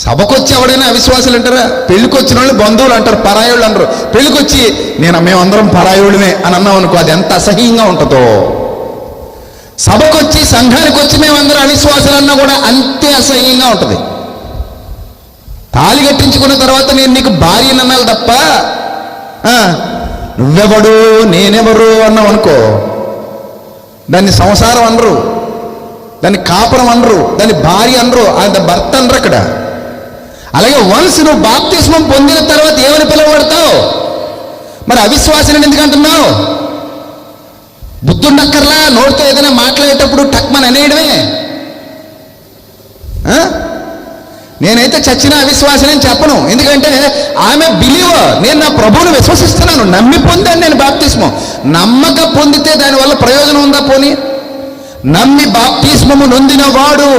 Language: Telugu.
సభకు వచ్చి ఎవడైనా అవిశ్వాసులు అంటారా? పెళ్లికి వచ్చిన వాళ్ళు బంధువులు అంటారు, పరాయోళ్ళు అంటారు. పెళ్లికి వచ్చి మేమందరం పరాయోళ్ళమే అని అన్నాం అనుకో, అది ఎంత అసహ్యంగా ఉంటుందో. సభకు వచ్చి సంఘానికి వచ్చి మేమందరం అవిశ్వాసులు అన్నా కూడా అంతే అసహ్యంగా ఉంటుంది. తాళి కట్టించుకున్న తర్వాత నేను నీకు భార్యని అన్నాను తప్ప నువ్వెవడు నేనెవరు అన్నావు అనుకో, దాన్ని సంసారం అనరు, దాన్ని కాపురం అనరు, దాన్ని భార్య అనరు, అది భర్త అనరు అక్కడ. అలాగే వన్స్ నువ్వు బాప్తిస్మం పొందిన తర్వాత ఏమని పిలువబడతావు? మరి అవిశ్వాసిని ఎందుకు అంటున్నావు? బుద్ధుండక్కర్లా, నోటితో ఏదైనా మాట్లాడేటప్పుడు టక్మని అనేయడమే. నేనైతే చచ్చిన అవిశ్వాసిని అని చెప్పను, ఎందుకంటే ఆమె బిలీవర్. నేను నా ప్రభువును విశ్వసిస్తున్నాను, నమ్మి పొందాను నేను బాప్తిస్మం. నమ్మక పొందితే దానివల్ల ప్రయోజనం ఉందా? పోనీ నమ్మి బాప్తిస్మము నొందిన వాడు